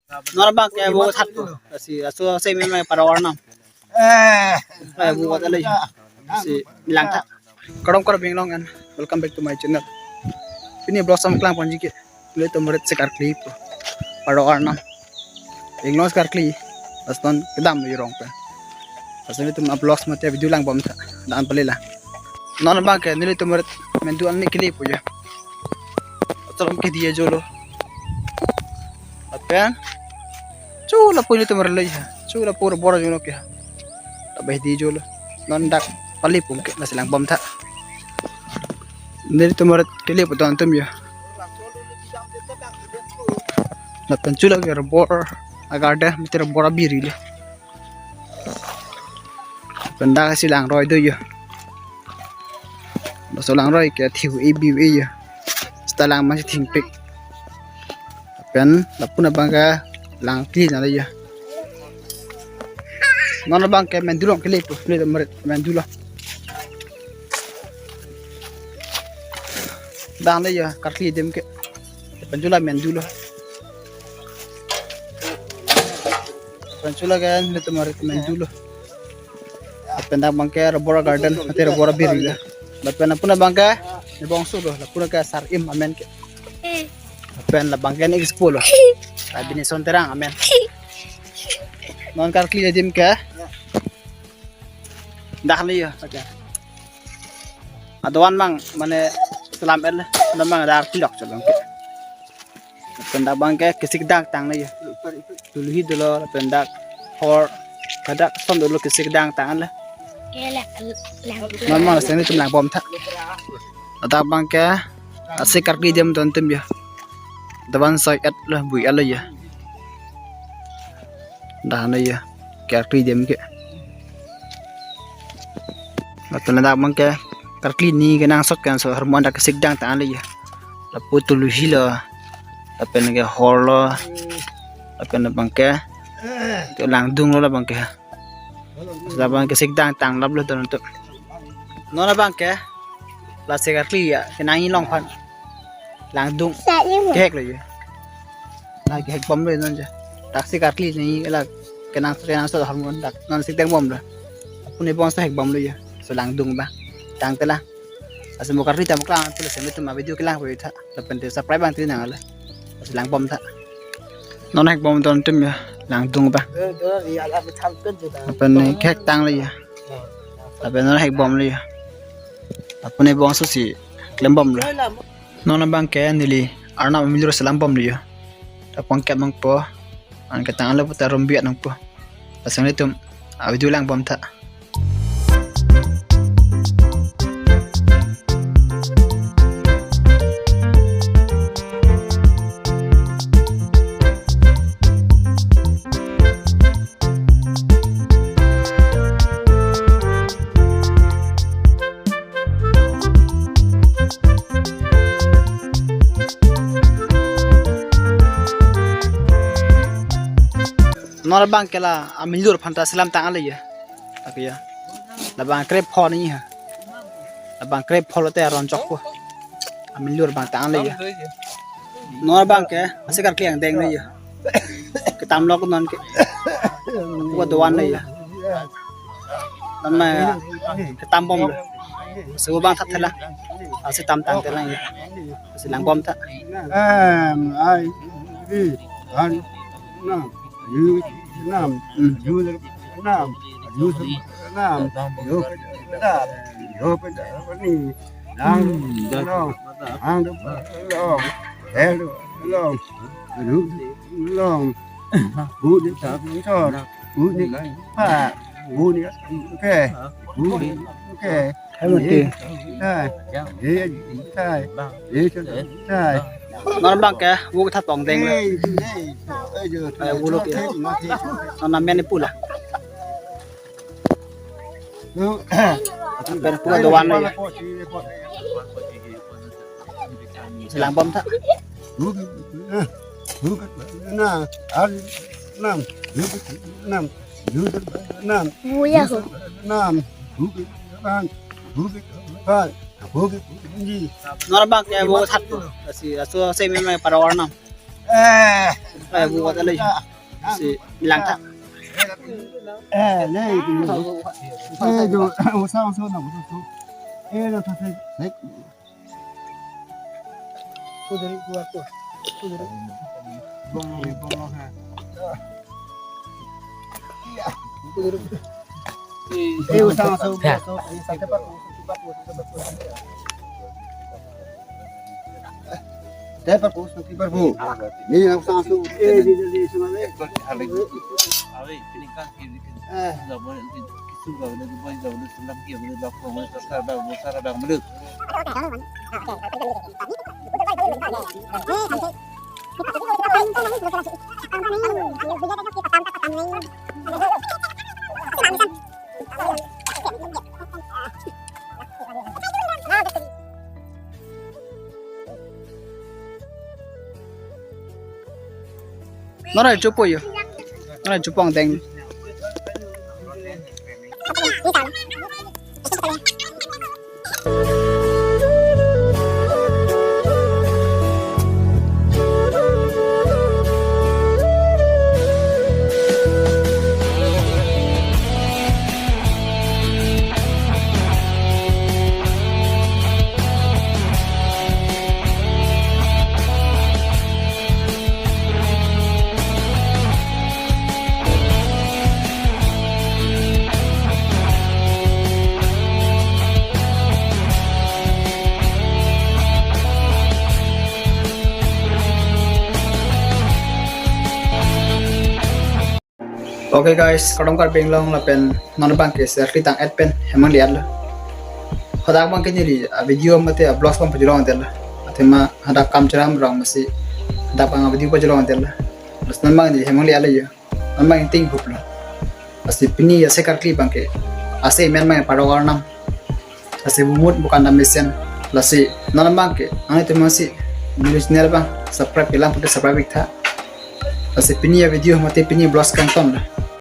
Nora bang kayak buat satu, si asu saya memang para orang kayak buatอะไรsi bilang tak. Kadang kadang bingung kan. Welcome back to my channel. Ini blossom kelang panji ke. Lihat murid sekar klip para orang bingung sekar klip. Aston kedam yorong pe. Asal itu vlogs mati video lang bom tak. Dan pelila. Nora bang kayak nilai murid menduan ni klip punya. Asal ke dia jolo. Apa? Chula po nito maralay ha. Chula puro bora yung kya. Tabay di jolo. Nandak palipong ke na silang bomta. Nito marat kilip ito antum ya. Natan chula kaya bora agada mitira bora birili. Benda kasi lang roy do ya. Basta lang roy kaya thiu ABA ya. Basta lang masih tingpik. Pen lapuna bangka lang clean na ya. Nona bang kayak mendulong kelip, kelip merit mendulong. Dang na ya, karli dem ke. Penjula mendulong. Penjula kan itu merit mendulong. Pendang bang kayak Rabora Garden, nanti Rabora Biri ya. Lapan apa na bang kayak, ni bangsu loh, lapuna kayak Sarim amen ke. Pen la bang kayak expo loh. Sabi ni son terang amen. Non karkli na dim ka. Dah liyo okay. Aduan mang mane selam el namang dar tilok chalong ke. Pendak bang ke kisik dak tang liyo. Duluhi dulu pendak or kadak son dulu kisik dang tang la. Namang seni tum lang bom tha. Adak bang ke asik karkli dim ton tum ya. Dawan sai at lah bui ala ya. Dah na ya. Karkli dem ke. Lapan dak bang ke karkli ni kenang sot kan so hormon dak sigdang ta ala ya. Lapu tulu hila. Lapan ke horlo. Lapan bang ke to lang dung lo la bang ke. Lapan ke sigdang tang lab lo ton tu. Nona bang ke la se karkli ya kenang ni long phan. Lang dung kek lo ya. Lah kek bom lo non ja. Taksi karkli ni la kenang so hormon dak non sigdang bom lo. Puni bong sa hek bom lo ya. So lang dung ba. Tang tela. Asa mo karkli ta mo klang tu se mitu ma video kelang ko ita. Lapan te subscribe bang tin ala. Asa lang bom ta. Non hek bom ton tim ya. Lang dung ba. Lapan ni kek tang lo ya. Lapan non hek bom lo ya. Apune bong so si klem bom lo. Nona bang ke nili arna milur salam bom lo ya. Tapang kat mang po. An katang ala putar rombiat nang po. Pasang itu video lang bom ta. Nora bang kela amilur phanta salam tang ala ya. Aku ya. Labang krep pho ni ha. Labang krep pho te ron chok po. Amilur bang tang ala ya. Nora bang ke asikar kliang deng ni ya. Ke tam lo ko non ke. Ko doan ni ya. Nama ke tam bom lo. Su bang that thela. Asi tam tang te lang ya. Asi lang bom ta. Ai vi an na yu nam yu nam yu nam yu nam yu ni nam lo ang lo hello lo lu lo bu ni ta cho bu ni pa bu ni okay bu ni okay Hai một tiền. Sai. Nona bang ke wo tha tong deng lo. Wo lo ke. Nona men ni pula. Ben pula doan lo ya. Silang bom ta. Nora bang kayak wo satu si asu saya memang para orang buat lagi si bilang tak này rồi sao sao nào sao nó thật đấy bông ha sao sao Đấy bắt buộc khi bắt buộc đi làm sao su đi xem đấy nó là chụp bồi nó là chụp bằng đèn Okay guys, kadang kar penglong la pen non bang ke serti tang ad pen hemang liat la. Hodak bang kini li video mate blogs bang pajulong tel la. Atema hadak kam ceram rong masi hadak bang video pajulong tel la. Terus non bang di hemang liat la ya. Non bang ting gup la. Pasti pini ya sekar klip bang ke. Ase men bang padawar nam. Ase bumut bukan nam mesen. Lasi non bang ke. Ane tu masih video channel bang subscribe bilang putih subscribe ikta. Ase pini ya video mate pini blogs kan ton la.